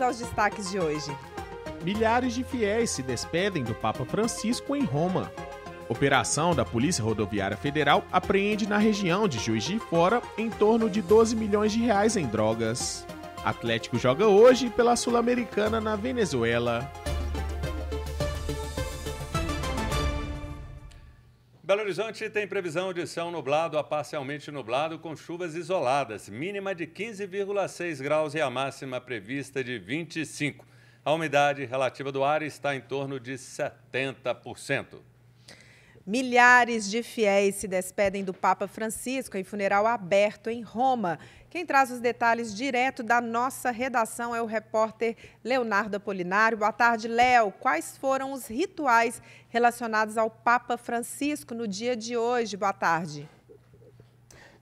aos destaques de hoje. Milhares de fiéis se despedem do Papa Francisco em Roma. Operação da Polícia Rodoviária Federal apreende na região de Juiz de Fora em torno de 12 milhões de reais em drogas. Atlético joga hoje pela Sul-Americana na Venezuela. Belo Horizonte tem previsão de céu nublado a parcialmente nublado com chuvas isoladas, mínima de 15,6 graus e a máxima prevista de 25. A umidade relativa do ar está em torno de 70%. Milhares de fiéis se despedem do Papa Francisco em funeral aberto em Roma. Quem traz os detalhes direto da nossa redação é o repórter Leonardo Apolinário. Boa tarde, Léo. Quais foram os rituais relacionados ao Papa Francisco no dia de hoje? Boa tarde.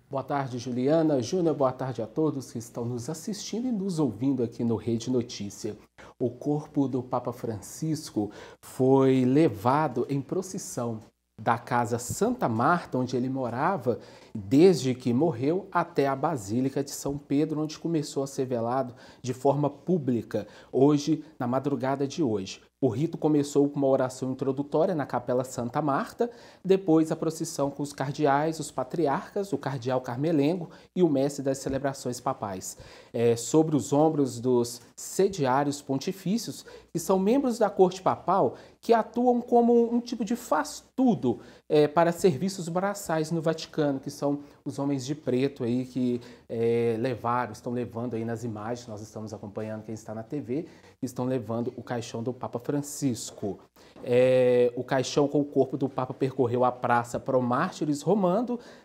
Boa tarde, Juliana. Júnior, boa tarde a todos que estão nos assistindo e nos ouvindo aqui no Rede Notícia. O corpo do Papa Francisco foi levado em procissão da Casa Santa Marta, onde ele morava, desde que morreu, até a Basílica de São Pedro, onde começou a ser velado de forma pública, hoje, na madrugada de hoje. O rito começou com uma oração introdutória na Capela Santa Marta, depois a procissão com os cardeais, os patriarcas, o cardeal Carmelengo e o mestre das celebrações papais. Sobre os ombros dos sediários pontifícios, que são membros da corte papal, que atuam como um tipo de faz-tudo para serviços braçais no Vaticano, que são os homens de preto aí que estão levando aí nas imagens, nós estamos acompanhando quem está na TV, estão levando o caixão do Papa Francisco. O caixão com o corpo do Papa percorreu a praça Pro Mártires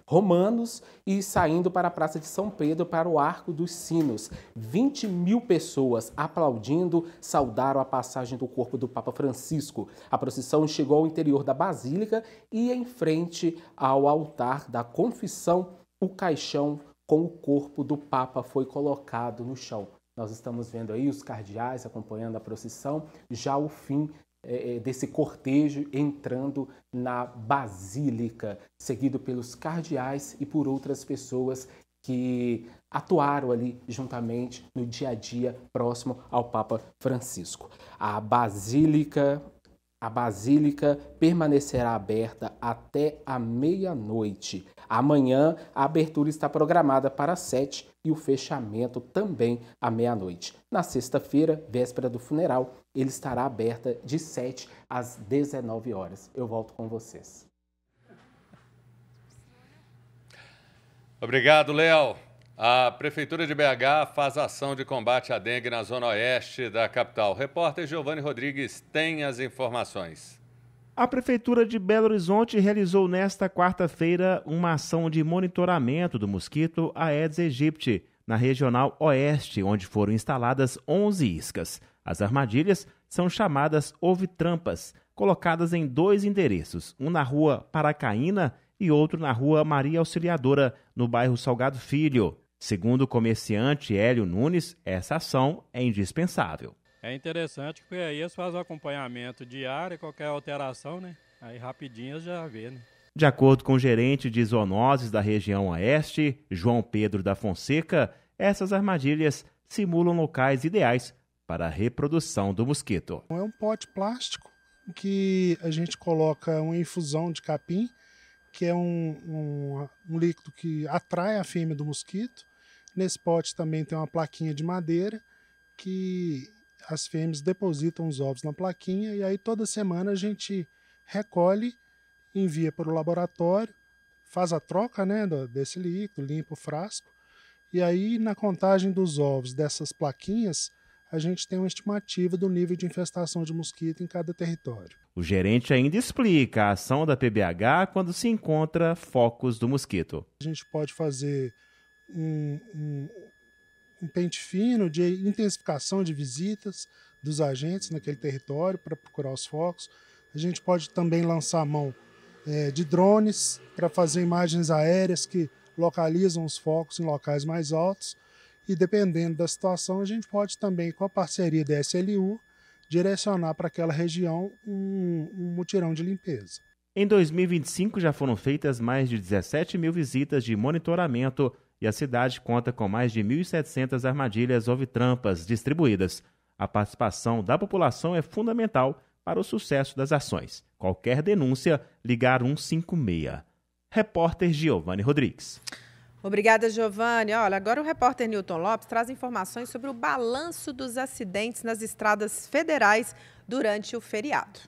Romanos e saindo para a Praça de São Pedro para o Arco dos Sinos. 20 mil pessoas aplaudindo saudaram a passagem do corpo do Papa Francisco. A procissão chegou ao interior da Basílica e em frente ao altar da Confissão, o caixão com o corpo do Papa foi colocado no chão. Nós estamos vendo aí os cardeais acompanhando a procissão, já o fim desse cortejo entrando na Basílica, seguido pelos cardeais e por outras pessoas que atuaram ali juntamente no dia a dia próximo ao Papa Francisco. A Basílica permanecerá aberta até a meia-noite. Amanhã, a abertura está programada para as 7 e o fechamento também à meia-noite. Na sexta-feira, véspera do funeral, ele estará aberta de 7 às 19 horas. Eu volto com vocês. Obrigado, Léo. A Prefeitura de BH faz ação de combate à dengue na zona oeste da capital. O repórter Giovanni Rodrigues tem as informações. A Prefeitura de Belo Horizonte realizou nesta quarta-feira uma ação de monitoramento do mosquito Aedes aegypti na Regional Oeste, onde foram instaladas 11 iscas. As armadilhas são chamadas ovitrampas, colocadas em 2 endereços, um na rua Paracaína e outro na rua Maria Auxiliadora, no bairro Salgado Filho. Segundo o comerciante Hélio Nunes, essa ação é indispensável. É interessante porque aí eles fazem o acompanhamento diário, qualquer alteração, né? Aí rapidinho já vê, né? De acordo com o gerente de zoonoses da região oeste, João Pedro da Fonseca, essas armadilhas simulam locais ideais para a reprodução do mosquito. É um pote plástico que a gente coloca uma infusão de capim, que é um líquido que atrai a fêmea do mosquito. Nesse pote também tem uma plaquinha de madeira que as fêmeas depositam os ovos na plaquinha e aí toda semana a gente recolhe, envia para o laboratório, faz a troca, né, desse líquido, limpa o frasco e aí na contagem dos ovos dessas plaquinhas a gente tem uma estimativa do nível de infestação de mosquito em cada território. O gerente ainda explica a ação da PBH quando se encontra focos do mosquito. A gente pode fazer um pente fino de intensificação de visitas dos agentes naquele território para procurar os focos. A gente pode também lançar a mão de drones para fazer imagens aéreas que localizam os focos em locais mais altos. E dependendo da situação, a gente pode também, com a parceria da SLU, direcionar para aquela região um mutirão de limpeza. Em 2025 já foram feitas mais de 17 mil visitas de monitoramento e a cidade conta com mais de 1.700 armadilhas ovitrampas distribuídas. A participação da população é fundamental para o sucesso das ações. Qualquer denúncia, ligar 156. Repórter Giovanni Rodrigues. Obrigada, Giovanni. Olha, agora o repórter Newton Lopes traz informações sobre o balanço dos acidentes nas estradas federais durante o feriado.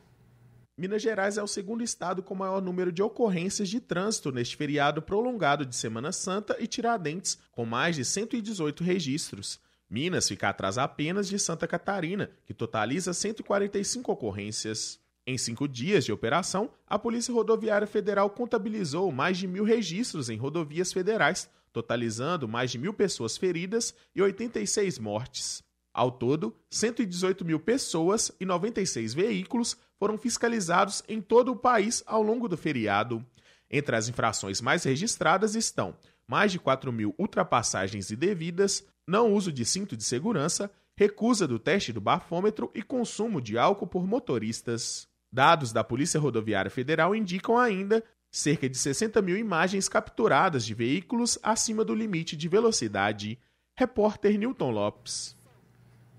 Minas Gerais é o segundo estado com maior número de ocorrências de trânsito neste feriado prolongado de Semana Santa e Tiradentes, com mais de 118 registros. Minas fica atrás apenas de Santa Catarina, que totaliza 145 ocorrências. Em 5 dias de operação, a Polícia Rodoviária Federal contabilizou mais de 1.000 registros em rodovias federais, totalizando mais de 1.000 pessoas feridas e 86 mortes. Ao todo, 118 mil pessoas e 96 veículos foram fiscalizados em todo o país ao longo do feriado. Entre as infrações mais registradas estão mais de 4 mil ultrapassagens indevidas, não uso de cinto de segurança, recusa do teste do bafômetro e consumo de álcool por motoristas. Dados da Polícia Rodoviária Federal indicam ainda cerca de 60 mil imagens capturadas de veículos acima do limite de velocidade. Repórter Newton Lopes.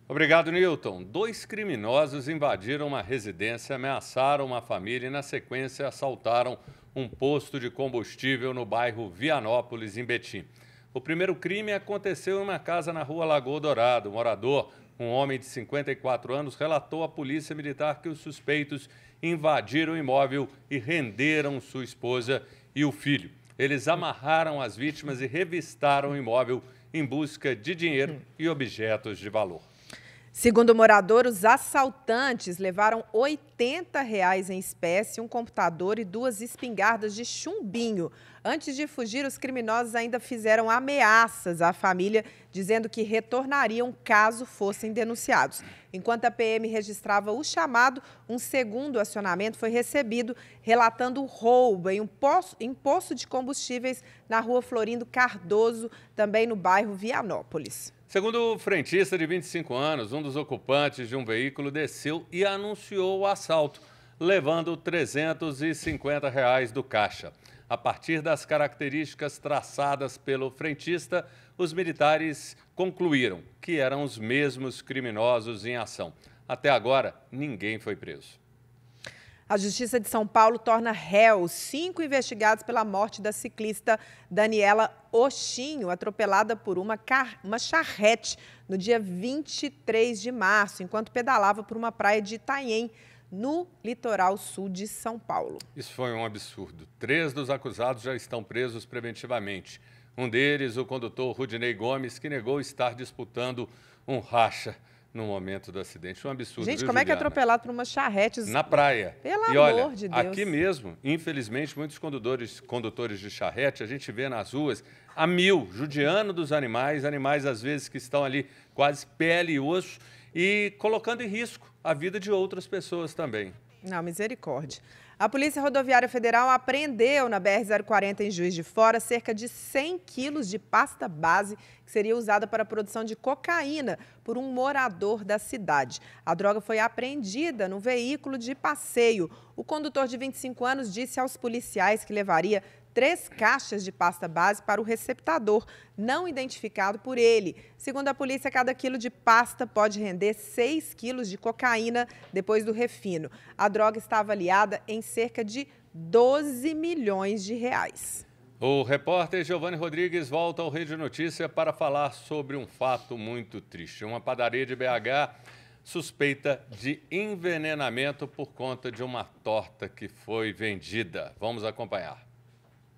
Obrigado, Newton. 2 criminosos invadiram uma residência, ameaçaram uma família e, na sequência, assaltaram um posto de combustível no bairro Vianópolis, em Betim. O primeiro crime aconteceu em uma casa na rua Lagoa Dourado. O morador, um homem de 54 anos, relatou à polícia militar que os suspeitos invadiram o imóvel e renderam sua esposa e o filho. Eles amarraram as vítimas e revistaram o imóvel em busca de dinheiro e objetos de valor. Segundo o morador, os assaltantes levaram R$ 80 em espécie, um computador e 2 espingardas de chumbinho. Antes de fugir, os criminosos ainda fizeram ameaças à família, dizendo que retornariam caso fossem denunciados. Enquanto a PM registrava o chamado, um segundo acionamento foi recebido, relatando o roubo em um posto de combustíveis na rua Florindo Cardoso, também no bairro Vianópolis. Segundo o frentista de 25 anos, um dos ocupantes de um veículo desceu e anunciou o assalto, levando R$ 350 do caixa. A partir das características traçadas pelo frentista, os militares concluíram que eram os mesmos criminosos em ação. Até agora, ninguém foi preso. A Justiça de São Paulo torna réus 5 investigados pela morte da ciclista Daniela Ochinho, atropelada por uma charrete no dia 23 de março, enquanto pedalava por uma praia de Itanhem, no litoral sul de São Paulo. Isso foi um absurdo. 3 dos acusados já estão presos preventivamente. Um deles, o condutor Rudinei Gomes, que negou estar disputando um racha no momento do acidente. Um absurdo. Gente, viu, como Juliana? é que é atropelado por uma charrete? Na praia. Pelo e amor olha, de Deus. aqui mesmo, infelizmente, muitos condutores de charrete, a gente vê nas ruas a mil, judiando dos animais às vezes que estão ali quase pele e osso e colocando em risco a vida de outras pessoas também. Não, misericórdia. A Polícia Rodoviária Federal apreendeu na BR-040 em Juiz de Fora cerca de 100 quilos de pasta base que seria usada para a produção de cocaína por um morador da cidade. A droga foi apreendida no veículo de passeio. O condutor de 25 anos disse aos policiais que levaria 3 caixas de pasta base para o receptador, não identificado por ele. Segundo a polícia, cada quilo de pasta pode render 6 quilos de cocaína depois do refino. A droga está avaliada em cerca de 12 milhões de reais. O repórter Giovanni Rodrigues volta ao Rede Notícia para falar sobre um fato muito triste. Uma padaria de BH suspeita de envenenamento por conta de uma torta que foi vendida. Vamos acompanhar.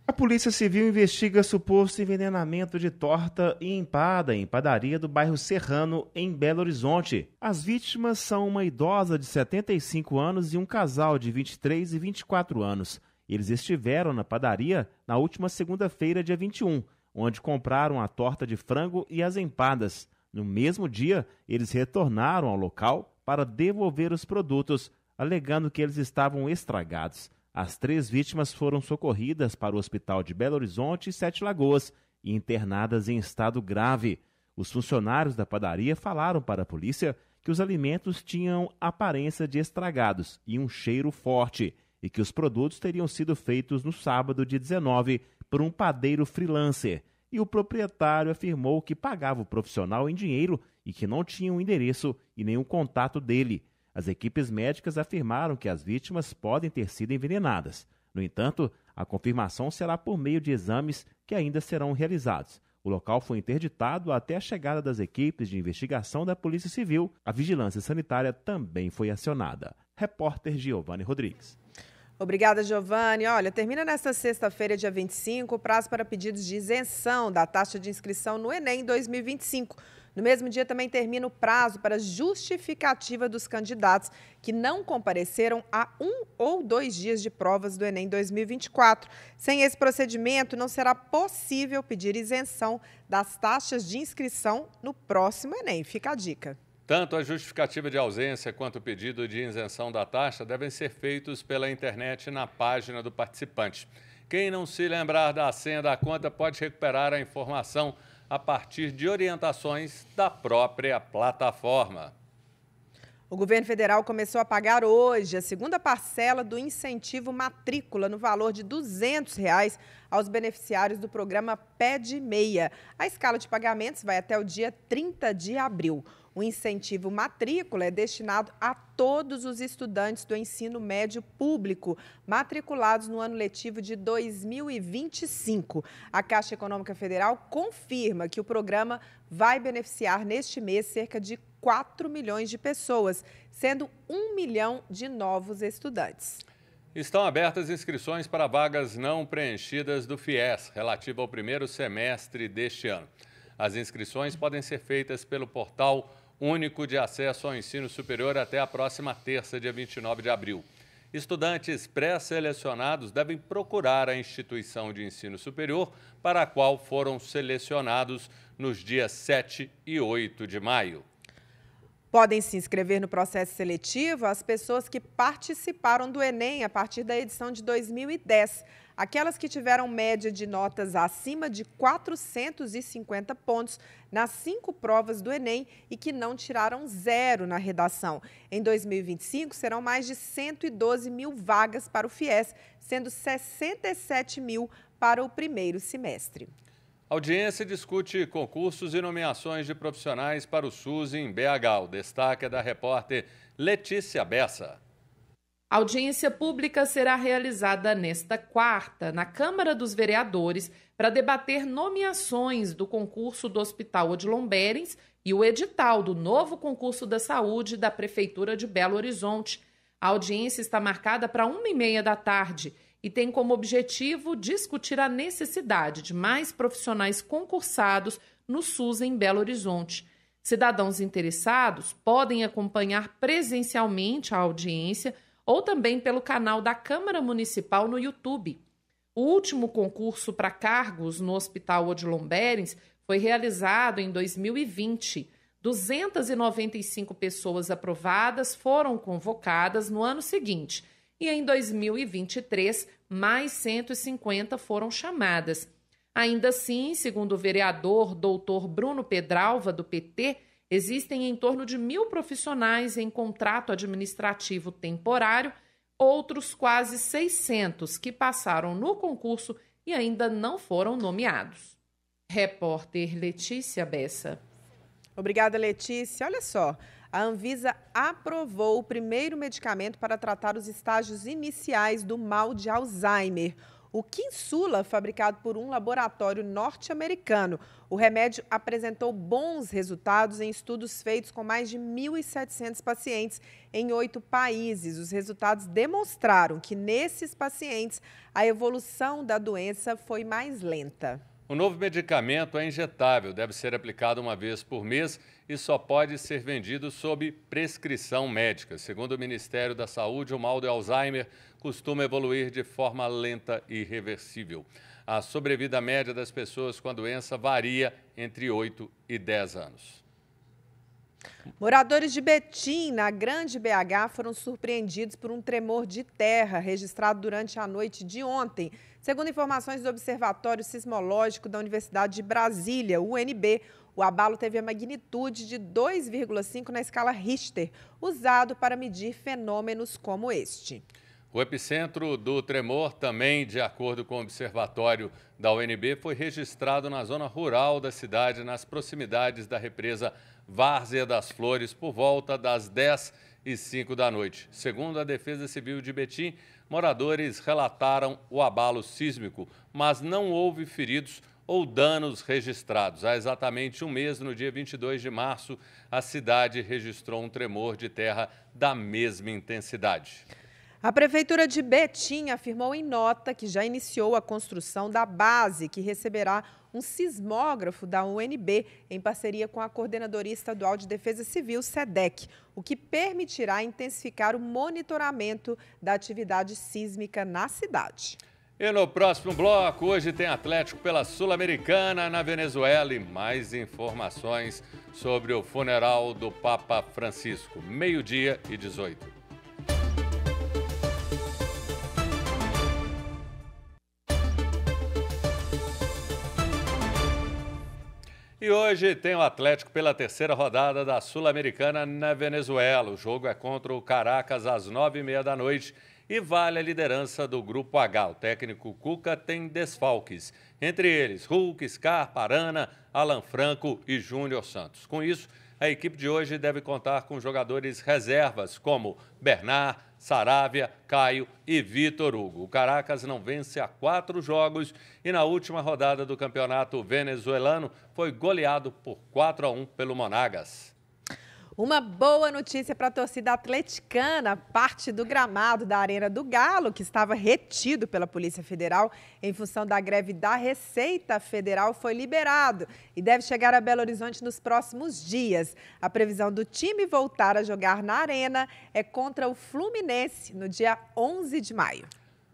A Polícia Civil investiga suposto envenenamento de torta e empada em padaria do bairro Serrano, em Belo Horizonte. As vítimas são uma idosa de 75 anos e um casal de 23 e 24 anos. Eles estiveram na padaria na última segunda-feira, dia 21, onde compraram a torta de frango e as empadas. No mesmo dia, eles retornaram ao local para devolver os produtos, alegando que eles estavam estragados. As 3 vítimas foram socorridas para o Hospital de Belo Horizonte e 7 Lagoas e internadas em estado grave. Os funcionários da padaria falaram para a polícia que os alimentos tinham aparência de estragados e um cheiro forte e que os produtos teriam sido feitos no sábado, dia 19, por um padeiro freelancer. e o proprietário afirmou que pagava o profissional em dinheiro e que não tinha um endereço e nenhum contato dele. As equipes médicas afirmaram que as vítimas podem ter sido envenenadas. No entanto, a confirmação será por meio de exames que ainda serão realizados. O local foi interditado até a chegada das equipes de investigação da Polícia Civil. A vigilância sanitária também foi acionada. Repórter Giovanni Rodrigues. Obrigada, Giovanni. Olha, termina nesta sexta-feira, dia 25, o prazo para pedidos de isenção da taxa de inscrição no Enem 2025. No mesmo dia também termina o prazo para justificativa dos candidatos que não compareceram a 1 ou 2 dias de provas do Enem 2024. Sem esse procedimento, não será possível pedir isenção das taxas de inscrição no próximo Enem. Fica a dica. Tanto a justificativa de ausência quanto o pedido de isenção da taxa devem ser feitos pela internet na página do participante. Quem não se lembrar da senha da conta pode recuperar a informação a partir de orientações da própria plataforma. O governo federal começou a pagar hoje a segunda parcela do incentivo matrícula no valor de R$ 200 aos beneficiários do programa PED Meia. A escala de pagamentos vai até o dia 30 de abril. O incentivo matrícula é destinado a todos os estudantes do ensino médio público matriculados no ano letivo de 2025. A Caixa Econômica Federal confirma que o programa vai beneficiar neste mês cerca de 4 milhões de pessoas, sendo 1 milhão de novos estudantes. Estão abertas inscrições para vagas não preenchidas do FIES, relativo ao primeiro semestre deste ano. As inscrições podem ser feitas pelo portal único de acesso ao ensino superior até a próxima terça, dia 29 de abril. Estudantes pré-selecionados devem procurar a instituição de ensino superior para a qual foram selecionados nos dias 7 e 8 de maio. Podem se inscrever no processo seletivo as pessoas que participaram do Enem a partir da edição de 2010. Aquelas que tiveram média de notas acima de 450 pontos nas 5 provas do Enem e que não tiraram 0 na redação. Em 2025, serão mais de 112 mil vagas para o FIES, sendo 67 mil para o primeiro semestre. A audiência discute concursos e nomeações de profissionais para o SUS em BH. O destaque é da repórter Letícia Bessa. A audiência pública será realizada nesta quarta, na Câmara dos Vereadores, para debater nomeações do concurso do Hospital Odilon Berens e o edital do novo concurso da saúde da Prefeitura de Belo Horizonte. A audiência está marcada para 13h30 da tarde e tem como objetivo discutir a necessidade de mais profissionais concursados no SUS em Belo Horizonte. Cidadãos interessados podem acompanhar presencialmente a audiência ou também pelo canal da Câmara Municipal no YouTube. O último concurso para cargos no Hospital Odilon Berens foi realizado em 2020. 295 pessoas aprovadas foram convocadas no ano seguinte e em 2023 mais 150 foram chamadas. Ainda assim, segundo o vereador Dr. Bruno Pedralva, do PT, existem em torno de 1.000 profissionais em contrato administrativo temporário, outros quase 600 que passaram no concurso e ainda não foram nomeados. Repórter Letícia Bessa. Obrigada, Letícia. Olha só, a Anvisa aprovou o primeiro medicamento para tratar os estágios iniciais do mal de Alzheimer. O Kinsula, fabricado por um laboratório norte-americano. O remédio apresentou bons resultados em estudos feitos com mais de 1.700 pacientes em 8 países. Os resultados demonstraram que, nesses pacientes, a evolução da doença foi mais lenta. O novo medicamento é injetável, deve ser aplicado uma vez por mês e só pode ser vendido sob prescrição médica. Segundo o Ministério da Saúde, o mal de Alzheimer costuma evoluir de forma lenta e irreversível. A sobrevida média das pessoas com a doença varia entre 8 e 10 anos. Moradores de Betim, na Grande BH, foram surpreendidos por um tremor de terra registrado durante a noite de ontem. Segundo informações do Observatório Sismológico da Universidade de Brasília, o UNB, o abalo teve a magnitude de 2,5 na escala Richter, usado para medir fenômenos como este. O epicentro do tremor, também de acordo com o observatório da UNB, foi registrado na zona rural da cidade, nas proximidades da represa Várzea das Flores, por volta das 10h05 da noite. Segundo a Defesa Civil de Betim, moradores relataram o abalo sísmico, mas não houve feridos ou danos registrados. Há exatamente um mês, no dia 22 de março, a cidade registrou um tremor de terra da mesma intensidade. A Prefeitura de Betim afirmou em nota que já iniciou a construção da base, que receberá um sismógrafo da UNB, em parceria com a Coordenadoria Estadual de Defesa Civil, SEDEC, o que permitirá intensificar o monitoramento da atividade sísmica na cidade. E no próximo bloco, hoje tem Atlético pela Sul-Americana na Venezuela e mais informações sobre o funeral do Papa Francisco, 12h18. E hoje tem o Atlético pela terceira rodada da Sul-Americana na Venezuela. O jogo é contra o Caracas às 9h30 da noite e vale a liderança do Grupo H. O técnico Cuca tem desfalques, entre eles Hulk, Scarpa, Arana, Alan Franco e Júnior Santos. Com isso, a equipe de hoje deve contar com jogadores reservas como Bernard, Saravia, Caio e Vitor Hugo. O Caracas não vence há 4 jogos e na última rodada do campeonato venezuelano foi goleado por 4-1 pelo Monagas. Uma boa notícia para a torcida atleticana. Parte do gramado da Arena do Galo, que estava retido pela Polícia Federal em função da greve da Receita Federal, foi liberado e deve chegar a Belo Horizonte nos próximos dias. A previsão do time voltar a jogar na Arena é contra o Fluminense no dia 11 de maio.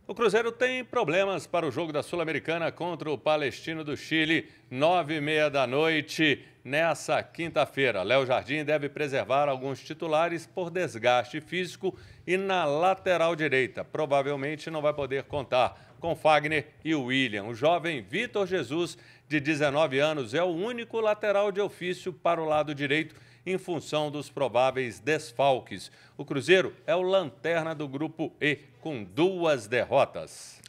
O Cruzeiro tem problemas para o jogo da Sul-Americana contra o Palestino do Chile, 9h30 da noite, nessa quinta-feira. Léo Jardim deve preservar alguns titulares por desgaste físico e na lateral direita. Provavelmente não vai poder contar com Fagner e William. O jovem Vitor Jesus, de 19 anos, é o único lateral de ofício para o lado direito, em função dos prováveis desfalques. O Cruzeiro é o lanterna do Grupo E, com 2 derrotas.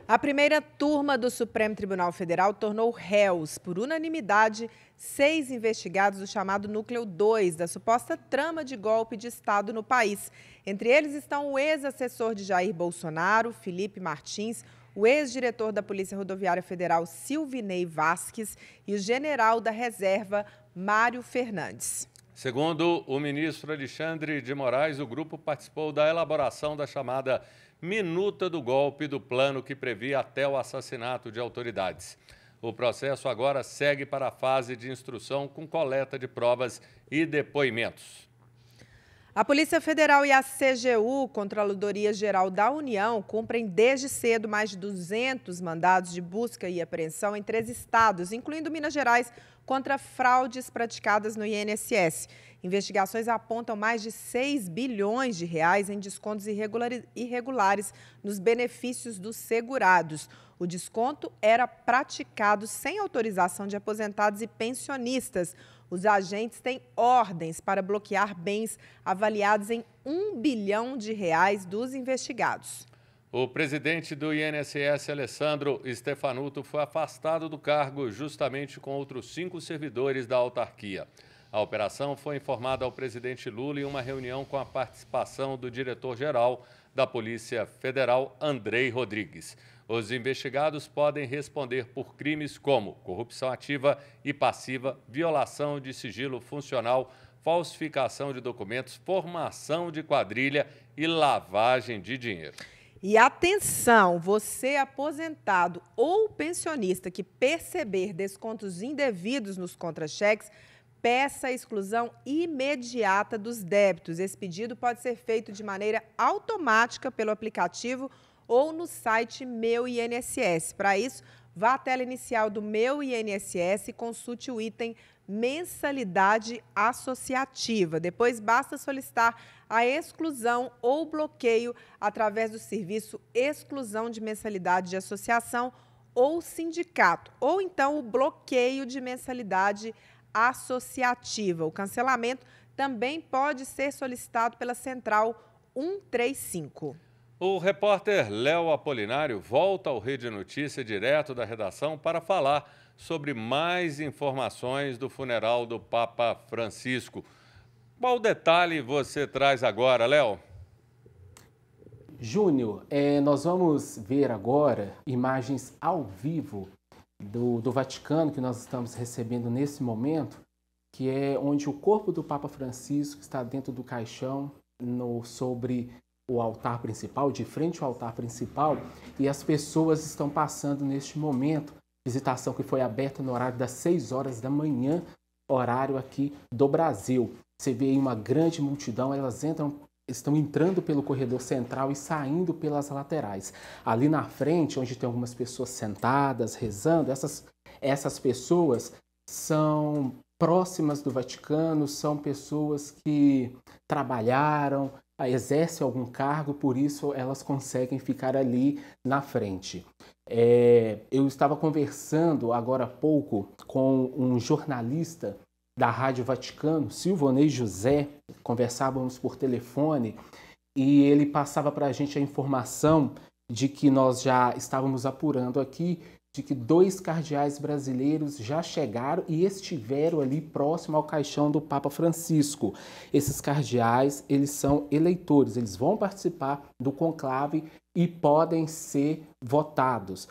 A primeira turma do Supremo Tribunal Federal tornou réus, por unanimidade, 6 investigados do chamado Núcleo 2, da suposta trama de golpe de Estado no país. Entre eles estão o ex-assessor de Jair Bolsonaro, Felipe Martins, o ex-diretor da Polícia Rodoviária Federal, Silvinei Vasques, e o general da Reserva, Mário Fernandes. Segundo o ministro Alexandre de Moraes, o grupo participou da elaboração da chamada minuta do golpe do plano que previa até o assassinato de autoridades. O processo agora segue para a fase de instrução com coleta de provas e depoimentos. A Polícia Federal e a CGU, Controladoria Geral da União, cumprem desde cedo mais de 200 mandados de busca e apreensão em 3 estados, incluindo Minas Gerais, contra fraudes praticadas no INSS. Investigações apontam mais de 6 bilhões de reais em descontos irregulares nos benefícios dos segurados. O desconto era praticado sem autorização de aposentados e pensionistas. Os agentes têm ordens para bloquear bens avaliados em 1 bilhão de reais dos investigados. O presidente do INSS, Alessandro Stefanuto, foi afastado do cargo justamente com outros 5 servidores da autarquia. A operação foi informada ao presidente Lula em uma reunião com a participação do diretor-geral da Polícia Federal, Andrei Rodrigues. Os investigados podem responder por crimes como corrupção ativa e passiva, violação de sigilo funcional, falsificação de documentos, formação de quadrilha e lavagem de dinheiro. E atenção, você aposentado ou pensionista que perceber descontos indevidos nos contra-cheques, peça a exclusão imediata dos débitos. Esse pedido pode ser feito de maneira automática pelo aplicativo ou no site Meu INSS. Para isso, vá à tela inicial do Meu INSS e consulte o item Mensalidade Associativa. Depois, basta solicitar a exclusão ou bloqueio através do serviço Exclusão de Mensalidade de Associação ou Sindicato, ou então o bloqueio de mensalidade associativa. O cancelamento também pode ser solicitado pela Central 135. O repórter Léo Apolinário volta ao Rede Notícia direto da redação para falar sobre mais informações do funeral do Papa Francisco. Qual detalhe você traz agora, Léo? Júnior, nós vamos ver agora imagens ao vivo do Vaticano que nós estamos recebendo nesse momento, que é onde o corpo do Papa Francisco está dentro do caixão, sobre o altar principal, de frente ao altar principal, e as pessoas estão passando neste momento, visitação que foi aberta no horário das 6 horas da manhã, horário aqui do Brasil. Você vê aí uma grande multidão, elas estão entrando pelo corredor central e saindo pelas laterais. Ali na frente, onde tem algumas pessoas sentadas, rezando, essas pessoas são próximas do Vaticano, são pessoas que trabalharam, exercem algum cargo, por isso elas conseguem ficar ali na frente. Eu estava conversando agora há pouco com um jornalista da Rádio Vaticano, Silvonei José, conversávamos por telefone e ele passava para a gente a informação de que nós já estávamos apurando aqui, de que 2 cardeais brasileiros já chegaram e estiveram ali próximo ao caixão do Papa Francisco. Esses cardeais, eles são eleitores, eles vão participar do conclave e podem ser votados.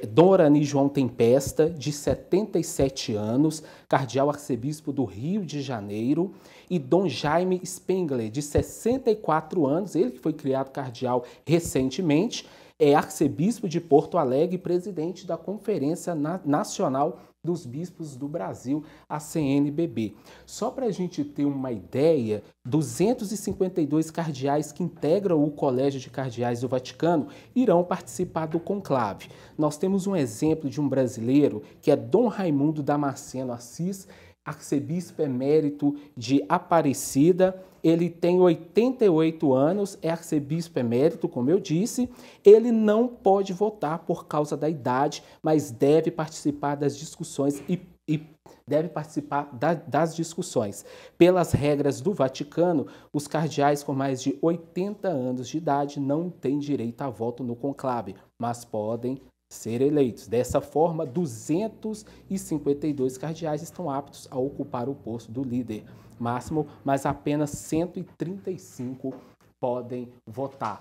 Dom Orani João Tempesta, de 77 anos, cardeal arcebispo do Rio de Janeiro, e Dom Jaime Spengler, de 64 anos, ele que foi criado cardeal recentemente, é arcebispo de Porto Alegre e presidente da Conferência Nacional dos Bispos do Brasil, a CNBB. Só para a gente ter uma ideia, 252 cardeais que integram o Colégio de Cardeais do Vaticano irão participar do conclave. Nós temos um exemplo de um brasileiro, que é Dom Raimundo Damasceno Assis, arcebispo emérito de Aparecida. Ele tem 88 anos, é arcebispo emérito, como eu disse. Ele não pode votar por causa da idade, mas deve participar das discussões das discussões. Pelas regras do Vaticano, os cardeais com mais de 80 anos de idade não têm direito a voto no conclave, mas podem ser eleitos. Dessa forma, 252 cardeais estão aptos a ocupar o posto do líder máximo, mas apenas 135 podem votar.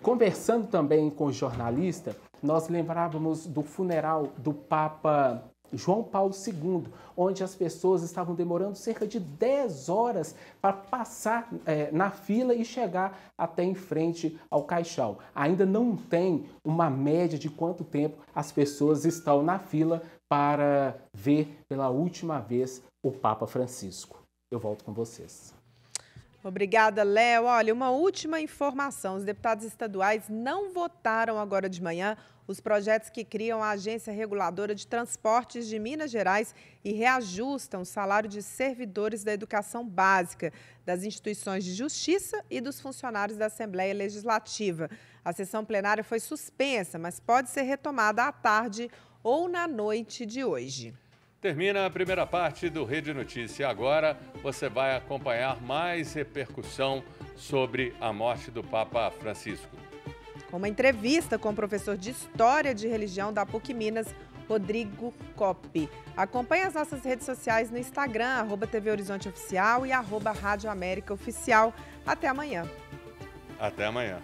Conversando também com o jornalista, nós lembrávamos do funeral do Papa João Paulo II, onde as pessoas estavam demorando cerca de 10 horas para passar na fila e chegar até em frente ao caixão. Ainda não tem uma média de quanto tempo as pessoas estão na fila para ver pela última vez o Papa Francisco. Eu volto com vocês. Obrigada, Léo. Olha, uma última informação. Os deputados estaduais não votaram agora de manhã os projetos que criam a Agência Reguladora de Transportes de Minas Gerais e reajustam o salário de servidores da educação básica, das instituições de justiça e dos funcionários da Assembleia Legislativa. A sessão plenária foi suspensa, mas pode ser retomada à tarde ou na noite de hoje. Termina a primeira parte do Rede Notícia. Agora você vai acompanhar mais repercussão sobre a morte do Papa Francisco. Com uma entrevista com o professor de História de Religião da PUC Minas, Rodrigo Coppi. Acompanhe as nossas redes sociais no Instagram, @TV Horizonte Oficial e @Rádio América Oficial. Até amanhã. Até amanhã.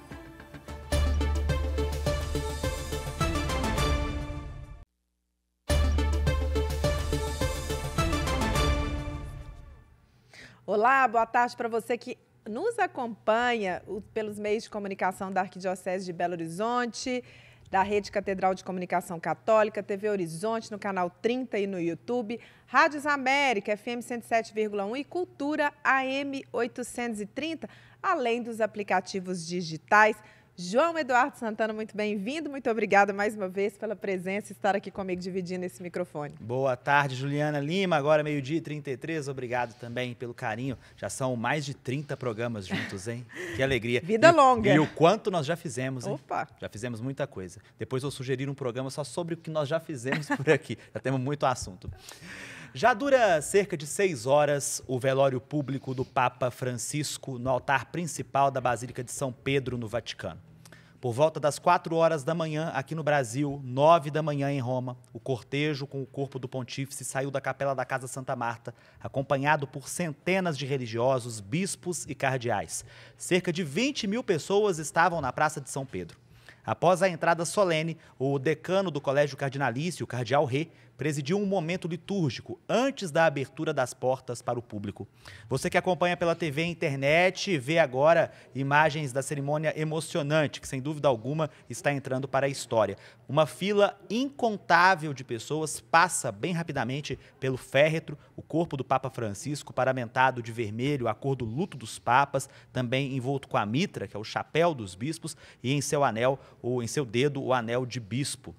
Olá, boa tarde para você que nos acompanha pelos meios de comunicação da Arquidiocese de Belo Horizonte, da Rede Catedral de Comunicação Católica, TV Horizonte no canal 30 e no YouTube, Rádios América, FM 107,1 e Cultura AM 830, além dos aplicativos digitais. João Eduardo Santana, muito bem-vindo, muito obrigada mais uma vez pela presença e estar aqui comigo dividindo esse microfone. Boa tarde, Juliana Lima, agora 12h33, obrigado também pelo carinho, já são mais de 30 programas juntos, hein? Que alegria. Vida longa. E o quanto nós já fizemos, hein? Opa! Já fizemos muita coisa. Depois vou sugerir um programa só sobre o que nós já fizemos por aqui, já temos muito assunto. Já dura cerca de 6 horas o velório público do Papa Francisco no altar principal da Basílica de São Pedro, no Vaticano. Por volta das 4 horas da manhã aqui no Brasil, 9 da manhã em Roma, o cortejo com o corpo do pontífice saiu da capela da Casa Santa Marta, acompanhado por centenas de religiosos, bispos e cardeais. Cerca de 20 mil pessoas estavam na Praça de São Pedro. Após a entrada solene, o decano do Colégio Cardinalício, o cardeal Rê, presidiu um momento litúrgico antes da abertura das portas para o público. Você que acompanha pela TV e internet vê agora imagens da cerimônia emocionante, que sem dúvida alguma está entrando para a história. Uma fila incontável de pessoas passa bem rapidamente pelo féretro, o corpo do Papa Francisco, paramentado de vermelho, a cor do luto dos papas, também envolto com a mitra, que é o chapéu dos bispos, e em seu anel, ou em seu dedo, o anel de bispo.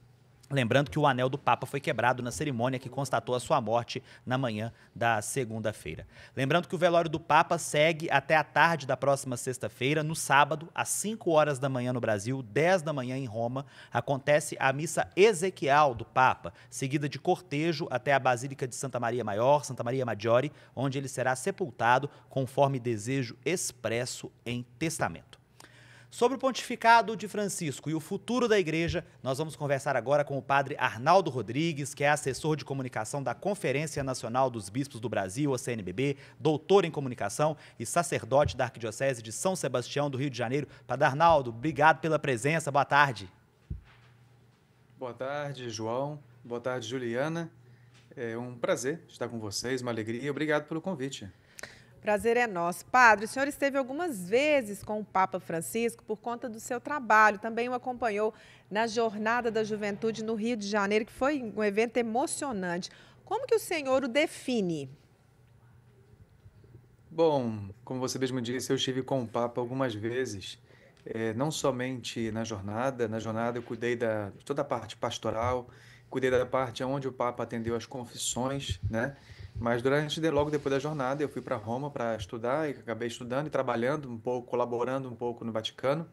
Lembrando que o anel do Papa foi quebrado na cerimônia que constatou a sua morte na manhã da segunda-feira. Lembrando que o velório do Papa segue até a tarde da próxima sexta-feira. No sábado, às 5 horas da manhã no Brasil, 10 da manhã em Roma, acontece a missa exequial do Papa, seguida de cortejo até a Basílica de Santa Maria Maior, Santa Maria Maggiore, onde ele será sepultado conforme desejo expresso em testamento. Sobre o pontificado de Francisco e o futuro da igreja, nós vamos conversar agora com o padre Arnaldo Rodrigues, que é assessor de comunicação da Conferência Nacional dos Bispos do Brasil, a CNBB, doutor em comunicação e sacerdote da Arquidiocese de São Sebastião do Rio de Janeiro. Padre Arnaldo, obrigado pela presença, boa tarde. Boa tarde, João. Boa tarde, Juliana. É um prazer estar com vocês, uma alegria. Obrigado pelo convite. Prazer é nosso. Padre, o senhor esteve algumas vezes com o Papa Francisco por conta do seu trabalho. Também o acompanhou na Jornada da Juventude no Rio de Janeiro, que foi um evento emocionante. Como que o senhor o define? Bom, como você mesmo disse, eu estive com o Papa algumas vezes, não somente na jornada eu cuidei de toda a parte pastoral, cuidei da parte onde o Papa atendeu as confissões, né? Mas logo depois da jornada, eu fui para Roma para estudar e acabei estudando e trabalhando um pouco, colaborando um pouco no Vaticano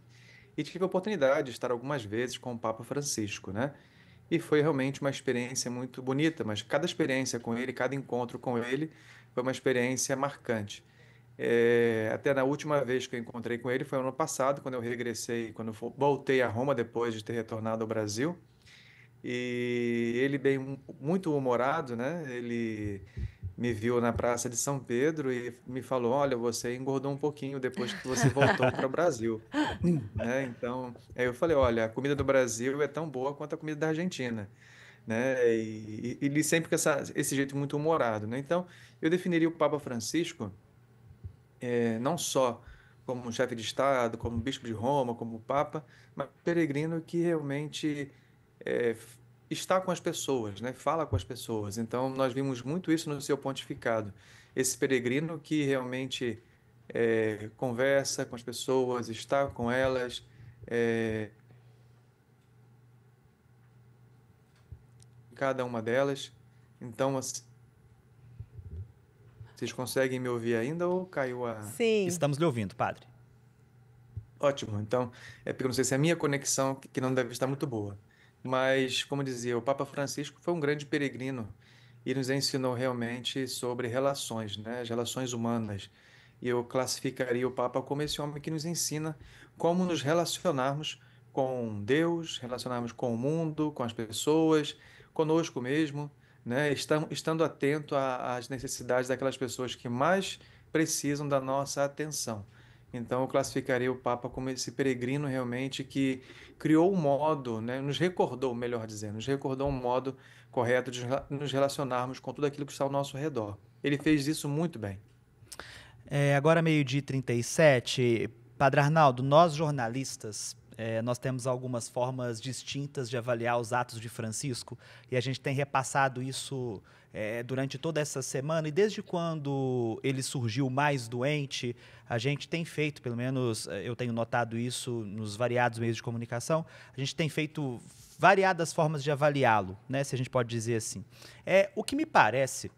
e tive a oportunidade de estar algumas vezes com o Papa Francisco, né? E foi realmente uma experiência muito bonita, mas cada experiência com ele, cada encontro com ele foi uma experiência marcante. Até na última vez que eu encontrei com ele foi ano passado, quando eu regressei, quando eu voltei a Roma depois de ter retornado ao Brasil. E ele bem muito humorado, né? Ele me viu na Praça de São Pedro e me falou: olha, você engordou um pouquinho depois que você voltou para o Brasil. Né? Então, aí eu falei: olha, a comida do Brasil é tão boa quanto a comida da Argentina. Né? E ele sempre com esse jeito muito humorado. Né? Então, eu definiria o Papa Francisco não só como chefe de Estado, como bispo de Roma, como Papa, mas peregrino que realmente está com as pessoas, né? Fala com as pessoas. Então, nós vimos muito isso no seu pontificado. Esse peregrino que realmente conversa com as pessoas, está com elas, cada uma delas. Então, vocês conseguem me ouvir ainda ou caiu a... Sim. Estamos lhe ouvindo, padre. Ótimo. Então, porque eu não sei se é a minha conexão que não deve estar muito boa. Mas, como dizia, o Papa Francisco foi um grande peregrino e nos ensinou realmente sobre relações, né? As relações humanas. E eu classificaria o Papa como esse homem que nos ensina como nos relacionarmos com Deus, relacionarmos com o mundo, com as pessoas, conosco mesmo, né? Estando atento às necessidades daquelas pessoas que mais precisam da nossa atenção. Então, eu classificaria o Papa como esse peregrino realmente que criou um modo, né, nos recordou um modo correto de nos relacionarmos com tudo aquilo que está ao nosso redor. Ele fez isso muito bem. Agora, 12h37, Padre Arnaldo, nós jornalistas, nós temos algumas formas distintas de avaliar os atos de Francisco e a gente tem repassado isso durante toda essa semana, e desde quando ele surgiu mais doente, a gente tem feito, pelo menos eu tenho notado isso nos variados meios de comunicação, a gente tem feito variadas formas de avaliá-lo, né, se a gente pode dizer assim. O que me parece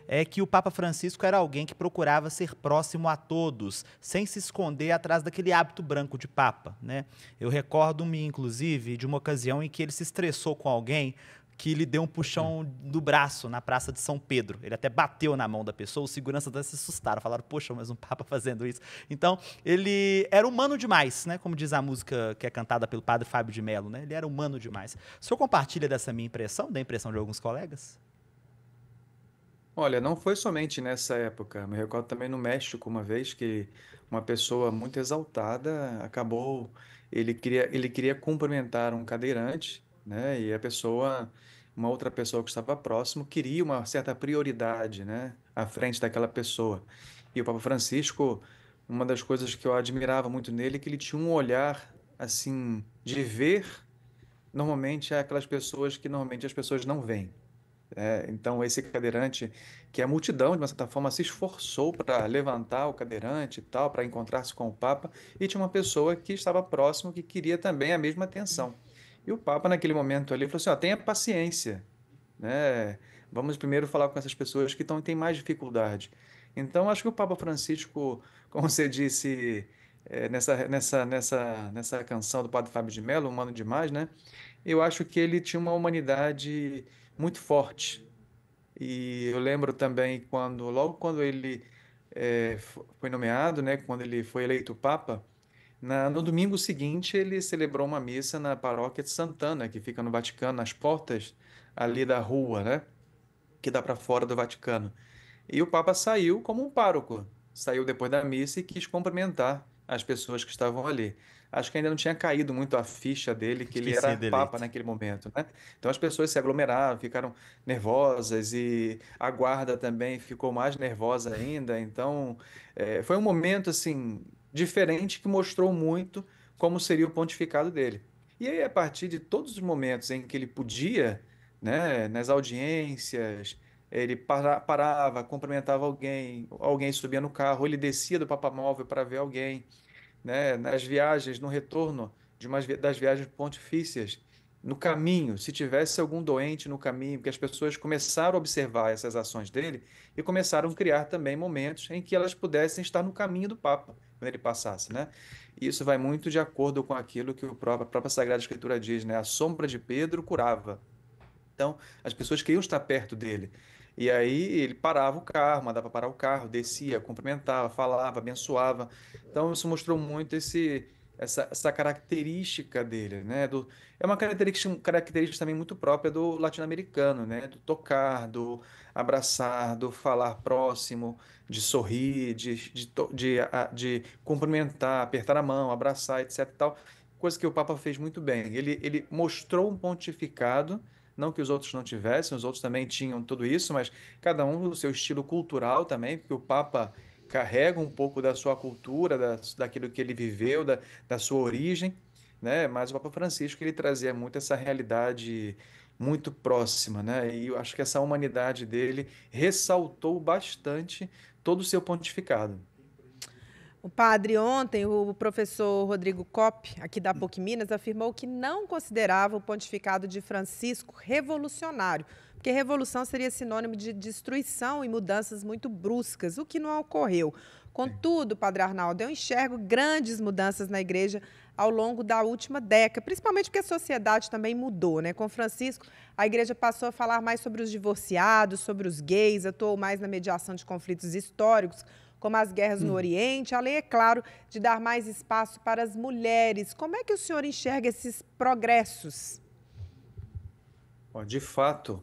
é que o Papa Francisco era alguém que procurava ser próximo a todos, sem se esconder atrás daquele hábito branco de Papa, né? Eu recordo-me, inclusive, de uma ocasião em que ele se estressou com alguém que lhe deu um puxão do braço na Praça de São Pedro. Ele até bateu na mão da pessoa, os seguranças até se assustaram, falaram, poxa, mas um papa fazendo isso. Então, ele era humano demais, né? Como diz a música que é cantada pelo padre Fábio de Mello, né? Ele era humano demais. O senhor compartilha dessa minha impressão, da impressão de alguns colegas? Olha, não foi somente nessa época. Me recordo também no México, uma vez que uma pessoa muito exaltada acabou. Ele queria cumprimentar um cadeirante, né? E a pessoa, uma outra pessoa que estava próximo, queria uma certa prioridade, né? À frente daquela pessoa. E o Papa Francisco, uma das coisas que eu admirava muito nele, é que ele tinha um olhar, assim, de ver normalmente aquelas pessoas que normalmente as pessoas não veem. Então, esse cadeirante, que a multidão, de uma certa forma, se esforçou para levantar o cadeirante e tal, para encontrar-se com o Papa, e tinha uma pessoa que estava próximo que queria também a mesma atenção. E o Papa, naquele momento ali, falou assim: ó, tenha paciência, né? Vamos primeiro falar com essas pessoas que têm mais dificuldade. Então, acho que o Papa Francisco, como você disse, nessa canção do Padre Fábio de Mello, Humano Demais, né? Eu acho que ele tinha uma humanidade muito forte. E eu lembro também logo quando ele foi nomeado, né, quando ele foi eleito Papa, no domingo seguinte ele celebrou uma missa na paróquia de Santana, que fica no Vaticano, nas portas ali da rua, né, que dá para fora do Vaticano. E o Papa saiu como um pároco, saiu depois da missa e quis cumprimentar as pessoas que estavam ali. Acho que ainda não tinha caído muito a ficha dele, que ele era Papa naquele momento, né? Então as pessoas se aglomeraram, ficaram nervosas e a guarda também ficou mais nervosa ainda. Então foi um momento assim diferente que mostrou muito como seria o pontificado dele. E aí, a partir de todos os momentos em que ele podia, né, nas audiências, ele parava, cumprimentava alguém, alguém subia no carro, ele descia do papamóvel para ver alguém, né? Nas viagens, no retorno das viagens pontifícias, no caminho, se tivesse algum doente no caminho, porque as pessoas começaram a observar essas ações dele e começaram a criar também momentos em que elas pudessem estar no caminho do Papa, quando ele passasse, né? E isso vai muito de acordo com aquilo que a própria Sagrada Escritura diz, né? A sombra de Pedro curava. Então, as pessoas queriam estar perto dele. E aí ele parava o carro, mandava parar o carro, descia, cumprimentava, falava, abençoava. Então, isso mostrou muito essa característica dele, né? É uma característica também muito própria do latino-americano, né? Do tocar, do abraçar, do falar próximo, de sorrir, de cumprimentar, apertar a mão, abraçar, etc. Tal. Coisa que o Papa fez muito bem. Ele mostrou um pontificado. Não que os outros não tivessem, os outros também tinham tudo isso, mas cada um do seu estilo cultural também, porque o Papa carrega um pouco da sua cultura, daquilo que ele viveu, da sua origem, né? Mas o Papa Francisco, ele trazia muito essa realidade muito próxima, né? E eu acho que essa humanidade dele ressaltou bastante todo o seu pontificado. O padre, ontem, o professor Rodrigo Kopp, aqui da PUC Minas, afirmou que não considerava o pontificado de Francisco revolucionário, porque revolução seria sinônimo de destruição e mudanças muito bruscas, o que não ocorreu. Contudo, padre Arnaldo, eu enxergo grandes mudanças na igreja ao longo da última década, principalmente porque a sociedade também mudou, né? Com Francisco, a igreja passou a falar mais sobre os divorciados, sobre os gays, atuou mais na mediação de conflitos históricos, como as guerras no Oriente, além, é claro, de dar mais espaço para as mulheres. Como é que o senhor enxerga esses progressos? De fato,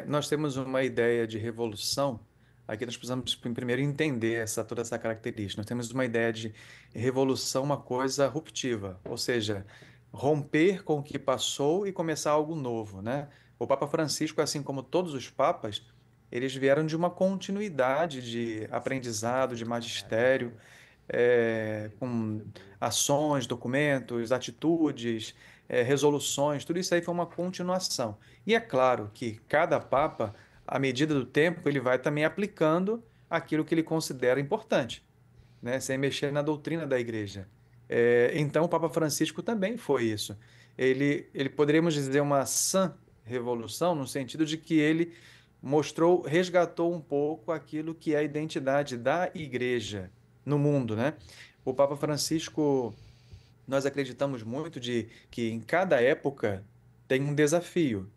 nós temos uma ideia de revolução. Aqui nós precisamos primeiro entender toda essa característica. Nós temos uma ideia de revolução, uma coisa ruptiva, ou seja, romper com o que passou e começar algo novo, né? O Papa Francisco, assim como todos os papas, eles vieram de uma continuidade de aprendizado, de magistério, com ações, documentos, atitudes, resoluções, tudo isso aí foi uma continuação. E é claro que cada Papa, à medida do tempo, ele vai também aplicando aquilo que ele considera importante, né? Sem mexer na doutrina da Igreja. Então, o Papa Francisco também foi isso. Ele poderíamos dizer uma sã revolução, no sentido de que ele resgatou um pouco aquilo que é a identidade da Igreja no mundo, né? O Papa Francisco, nós acreditamos muito que em cada época tem um desafio,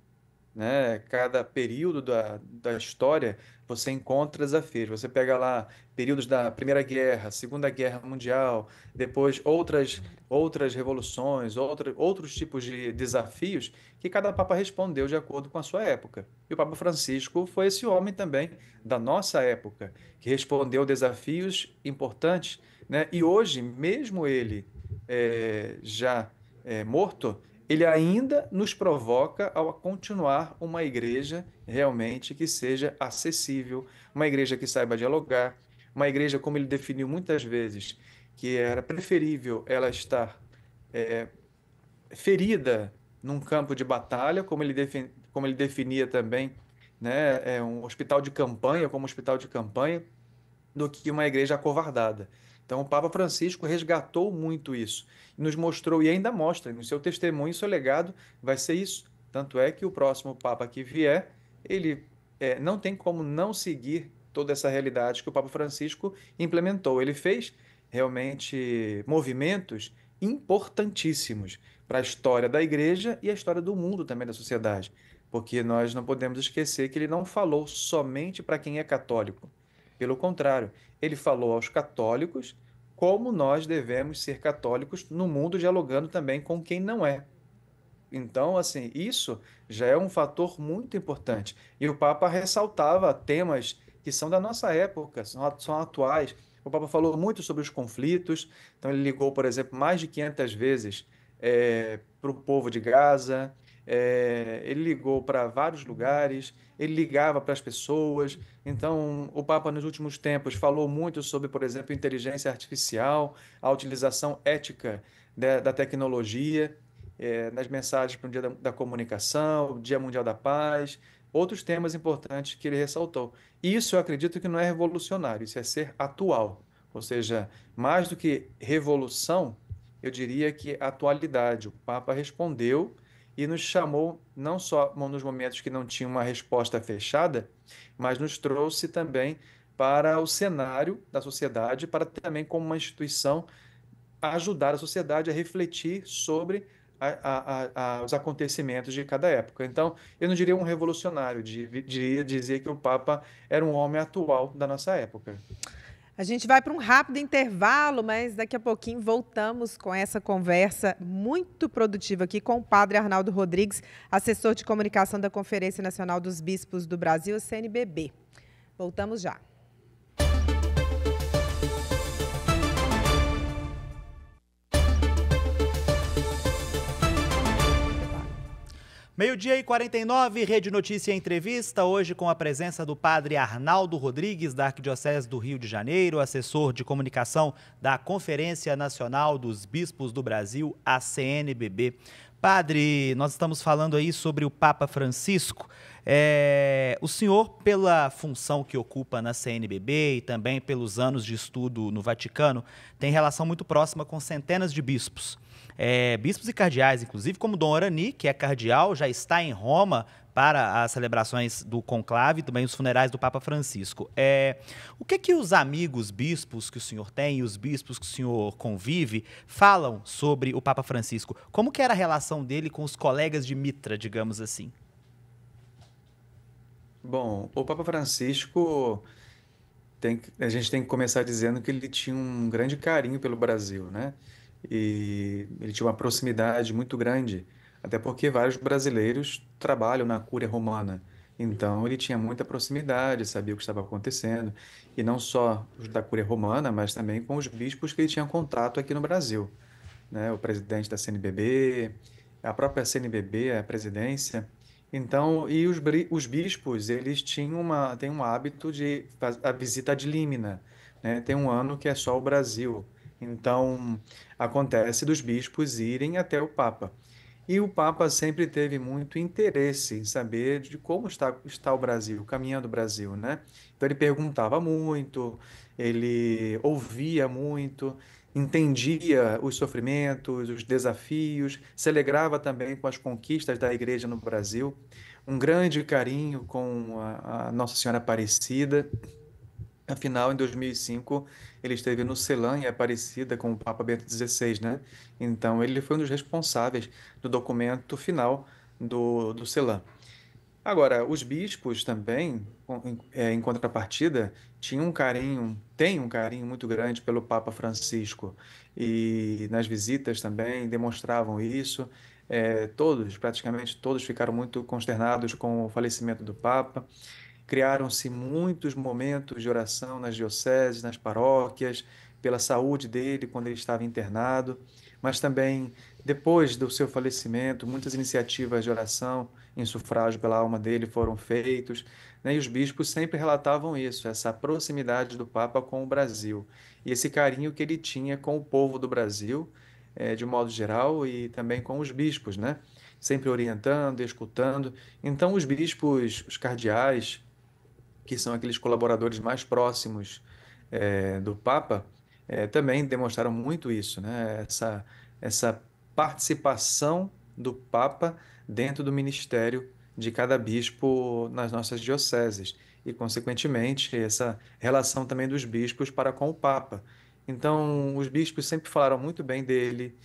né? Cada período da história você encontra desafios. Você pega lá períodos da Primeira Guerra, Segunda Guerra Mundial, depois outras revoluções, outros tipos de desafios que cada Papa respondeu de acordo com a sua época. E o Papa Francisco foi esse homem também da nossa época, que respondeu desafios importantes, né? E hoje, mesmo ele já morto, ele ainda nos provoca a continuar uma igreja realmente que seja acessível, uma igreja que saiba dialogar, uma igreja, como ele definiu muitas vezes, que era preferível ela estar ferida num campo de batalha, como ele definia também, né, um hospital de campanha, como hospital de campanha, do que uma igreja acovardada. Então, o Papa Francisco resgatou muito isso, e nos mostrou, e ainda mostra, no seu testemunho, seu legado vai ser isso. Tanto é que o próximo Papa que vier, ele não tem como não seguir toda essa realidade que o Papa Francisco implementou. Ele fez realmente movimentos importantíssimos para a história da igreja e a história do mundo também, da sociedade, porque nós não podemos esquecer que ele não falou somente para quem é católico. Pelo contrário, ele falou aos católicos como nós devemos ser católicos no mundo, dialogando também com quem não é. Então, assim, isso já é um fator muito importante. E o Papa ressaltava temas que são da nossa época, são atuais. O Papa falou muito sobre os conflitos, então ele ligou, por exemplo, mais de 500 vezes para o povo de Gaza, ele ligou para vários lugares, ele ligava para as pessoas. Então, o Papa, nos últimos tempos, falou muito sobre, por exemplo, inteligência artificial, a utilização ética da tecnologia, nas mensagens para o Dia da Comunicação, o Dia Mundial da Paz, outros temas importantes que ele ressaltou. Isso eu acredito que não é revolucionário, isso é ser atual. Ou seja, mais do que revolução, eu diria que atualidade. O Papa respondeu e nos chamou, não só nos momentos que não tinha uma resposta fechada, mas nos trouxe também para o cenário da sociedade, para também, como uma instituição, ajudar a sociedade a refletir sobre os acontecimentos de cada época. Então, eu não diria um revolucionário, diria dizer que o Papa era um homem atual da nossa época. A gente vai para um rápido intervalo, mas daqui a pouquinho voltamos com essa conversa muito produtiva aqui com o padre Arnaldo Rodrigues, assessor de comunicação da Conferência Nacional dos Bispos do Brasil, CNBB. Voltamos já. Meio-dia e 49, Rede Notícia Entrevista, hoje com a presença do padre Arnaldo Rodrigues, da Arquidiocese do Rio de Janeiro, assessor de comunicação da Conferência Nacional dos Bispos do Brasil, a CNBB. Padre, nós estamos falando aí sobre o Papa Francisco. O senhor, pela função que ocupa na CNBB e também pelos anos de estudo no Vaticano, tem relação muito próxima com centenas de bispos. Bispos e cardeais, inclusive, como Dom Arani, que é cardeal, já está em Roma para as celebrações do conclave e também os funerais do Papa Francisco. O que os amigos bispos que o senhor tem e os bispos que o senhor convive falam sobre o Papa Francisco? Como que era a relação dele com os colegas de mitra, digamos assim? Bom, o Papa Francisco, a gente tem que começar dizendo que ele tinha um grande carinho pelo Brasil, né? E ele tinha uma proximidade muito grande, até porque vários brasileiros trabalham na Cúria Romana. Então, ele tinha muita proximidade, sabia o que estava acontecendo, e não só os da Cúria Romana, mas também com os bispos que ele tinha contato aqui no Brasil, né? O presidente da CNBB, a própria CNBB, a presidência. Então, e os bispos, eles têm um hábito de a visita ad limina, né? Tem um ano que é só o Brasil. Então, acontece dos bispos irem até o Papa. E o Papa sempre teve muito interesse em saber de como está o Brasil, caminhando o Brasil, né? Então, ele perguntava muito, ele ouvia muito, entendia os sofrimentos, os desafios, se alegrava também com as conquistas da Igreja no Brasil, um grande carinho com a Nossa Senhora Aparecida. Afinal, em 2005, ele esteve no Ceilã, em Aparecida, com o Papa Bento XVI, né? Então, ele foi um dos responsáveis do documento final do Ceilã. Agora, os bispos também, em contrapartida, têm um carinho muito grande pelo Papa Francisco e nas visitas também demonstravam isso. Praticamente todos ficaram muito consternados com o falecimento do Papa. Criaram-se muitos momentos de oração nas dioceses, nas paróquias, pela saúde dele quando ele estava internado, mas também depois do seu falecimento, muitas iniciativas de oração em sufrágio pela alma dele foram feitos, né? E os bispos sempre relatavam isso, essa proximidade do Papa com o Brasil e esse carinho que ele tinha com o povo do Brasil, de modo geral, e também com os bispos, né? Sempre orientando, escutando. Então, os bispos, os cardeais, que são aqueles colaboradores mais próximos do Papa, também demonstraram muito isso, né? Essa participação do Papa dentro do ministério de cada bispo nas nossas dioceses e, consequentemente, essa relação também dos bispos para com o Papa. Então, os bispos sempre falaram muito bem dele,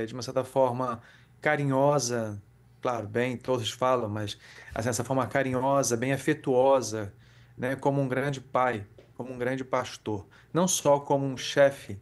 de uma certa forma carinhosa, claro, bem, todos falam, mas assim, essa forma carinhosa, bem afetuosa, né, como um grande pai, como um grande pastor, não só como um chefe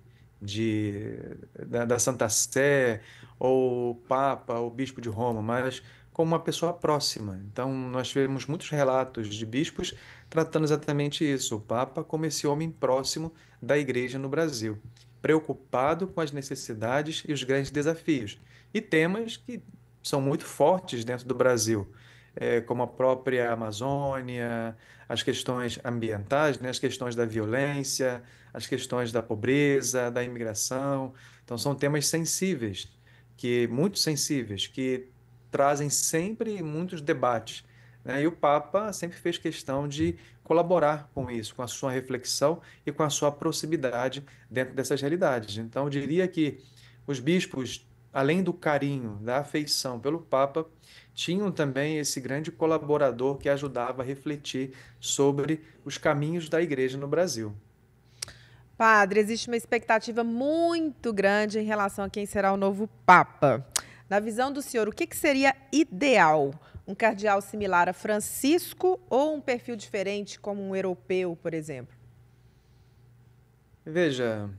da Santa Sé, ou Papa, ou Bispo de Roma, mas como uma pessoa próxima. Então, nós tivemos muitos relatos de bispos tratando exatamente isso, o Papa como esse homem próximo da Igreja no Brasil, preocupado com as necessidades e os grandes desafios, e temas que são muito fortes dentro do Brasil, como a própria Amazônia, as questões ambientais, né, as questões da violência, as questões da pobreza, da imigração. Então, são temas sensíveis, muito sensíveis, que trazem sempre muitos debates, né? E o Papa sempre fez questão de colaborar com isso, com a sua reflexão e com a sua proximidade dentro dessas realidades. Então, eu diria que os bispos, além do carinho, da afeição pelo Papa, tinham também esse grande colaborador que ajudava a refletir sobre os caminhos da Igreja no Brasil. Padre, existe uma expectativa muito grande em relação a quem será o novo Papa. Na visão do senhor, o que seria ideal? Um cardeal similar a Francisco ou um perfil diferente, como um europeu, por exemplo? Veja,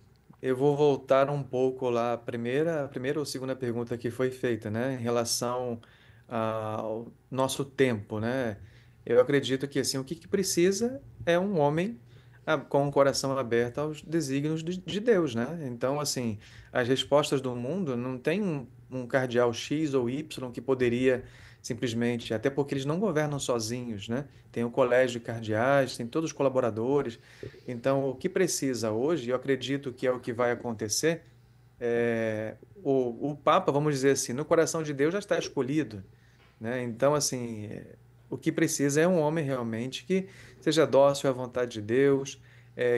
eu vou voltar um pouco lá, a primeira ou segunda pergunta que foi feita, né, em relação ao nosso tempo, né? Eu acredito que assim, o que precisa é um homem com o coração aberto aos desígnios de Deus, né? Então, assim, as respostas do mundo não tem um cardeal X ou Y que poderia simplesmente, até porque eles não governam sozinhos, né? Tem o colégio de cardeais, tem todos os colaboradores. Então, o que precisa hoje, eu acredito que é o que vai acontecer, o Papa, vamos dizer assim, no coração de Deus já está escolhido, né? Então, assim, o que precisa é um homem realmente que seja dócil à vontade de Deus,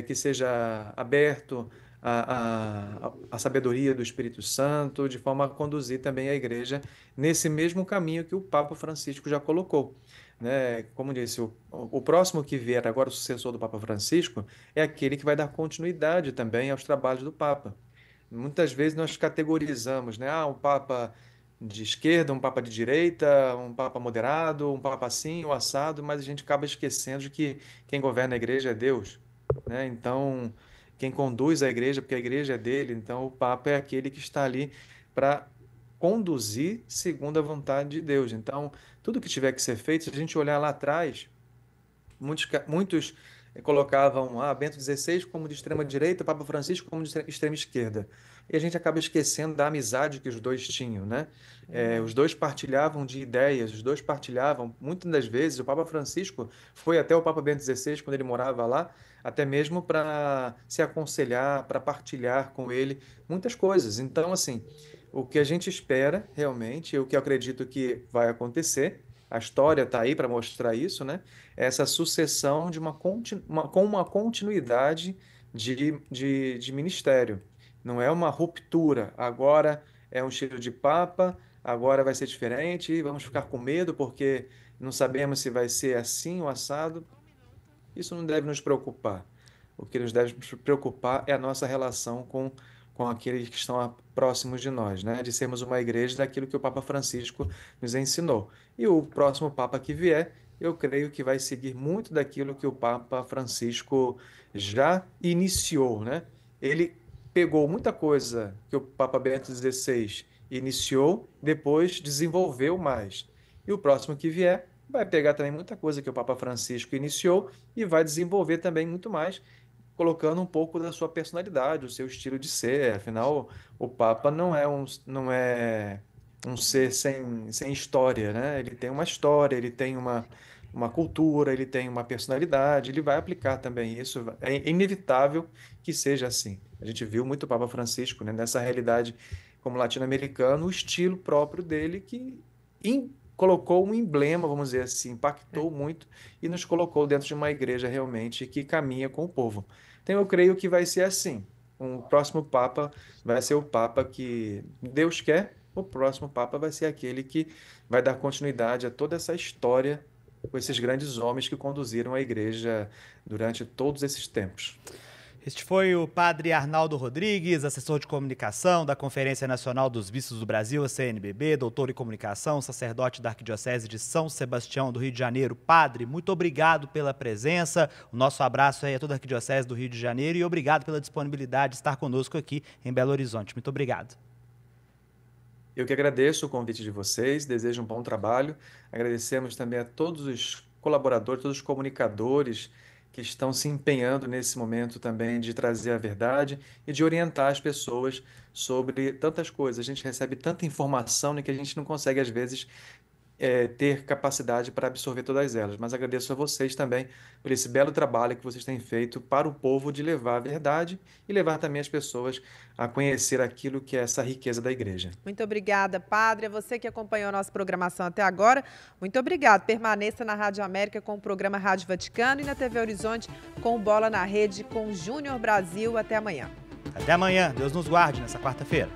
que seja aberto à sabedoria do Espírito Santo, de forma a conduzir também a Igreja nesse mesmo caminho que o Papa Francisco já colocou, né? Como disse, o próximo que vier agora, o sucessor do Papa Francisco, é aquele que vai dar continuidade também aos trabalhos do Papa. Muitas vezes nós categorizamos, né? Um Papa de esquerda, um Papa de direita, um Papa moderado, um Papa assim, o assado, mas a gente acaba esquecendo de que quem governa a Igreja é Deus, né? Então, quem conduz a Igreja, porque a Igreja é dele, então o Papa é aquele que está ali para conduzir segundo a vontade de Deus. Então, tudo que tiver que ser feito, se a gente olhar lá atrás, muitos colocavam Bento XVI como de extrema direita, Papa Francisco como de extrema esquerda. E a gente acaba esquecendo da amizade que os dois tinham, né? Os dois partilhavam de ideias, os dois partilhavam, muitas das vezes, o Papa Francisco foi até o Papa Bento XVI, quando ele morava lá, até mesmo para se aconselhar, para partilhar com ele muitas coisas. Então, assim, o que a gente espera realmente, o que eu acredito que vai acontecer, a história está aí para mostrar isso, né? Essa sucessão com uma continuidade de ministério. Não é uma ruptura. Agora é um estilo de Papa, agora vai ser diferente, vamos ficar com medo porque não sabemos se vai ser assim ou assado. Isso não deve nos preocupar. O que nos deve nos preocupar é a nossa relação com com aqueles que estão próximos de nós, né? De sermos uma igreja daquilo que o Papa Francisco nos ensinou. E o próximo Papa que vier, eu creio que vai seguir muito daquilo que o Papa Francisco já iniciou, né? Ele pegou muita coisa que o Papa Bento XVI iniciou, depois desenvolveu mais. E o próximo que vier vai pegar também muita coisa que o Papa Francisco iniciou e vai desenvolver também muito mais, colocando um pouco da sua personalidade, o seu estilo de ser. Afinal, o Papa não é um ser sem história, né? Ele tem uma história, ele tem uma cultura, ele tem uma personalidade, ele vai aplicar também isso. É inevitável que seja assim. A gente viu muito o Papa Francisco, né, nessa realidade como latino-americano, o estilo próprio dele que colocou um emblema, vamos dizer assim, impactou muito e nos colocou dentro de uma igreja realmente que caminha com o povo. Então eu creio que vai ser assim. O próximo Papa vai ser o Papa que Deus quer, o próximo Papa vai ser aquele que vai dar continuidade a toda essa história com esses grandes homens que conduziram a igreja durante todos esses tempos. Este foi o padre Arnaldo Rodrigues, assessor de comunicação da Conferência Nacional dos Bispos do Brasil, a CNBB, doutor em comunicação, sacerdote da Arquidiocese de São Sebastião do Rio de Janeiro. Padre, muito obrigado pela presença, o nosso abraço aí a toda a Arquidiocese do Rio de Janeiro e obrigado pela disponibilidade de estar conosco aqui em Belo Horizonte. Muito obrigado. Eu que agradeço o convite de vocês, desejo um bom trabalho. Agradecemos também a todos os colaboradores, todos os comunicadores que estão se empenhando nesse momento também de trazer a verdade e de orientar as pessoas sobre tantas coisas. A gente recebe tanta informação, né, que a gente não consegue, às vezes, ter capacidade para absorver todas elas. Mas agradeço a vocês também por esse belo trabalho que vocês têm feito para o povo de levar a verdade e levar também as pessoas a conhecer aquilo que é essa riqueza da igreja. Muito obrigada, padre. A você que acompanhou a nossa programação até agora, muito obrigado. Permaneça na Rádio América com o programa Rádio Vaticano e na TV Horizonte com o Bola na Rede com o Júnior Brasil. Até amanhã. Até amanhã. Deus nos guarde nessa quarta-feira.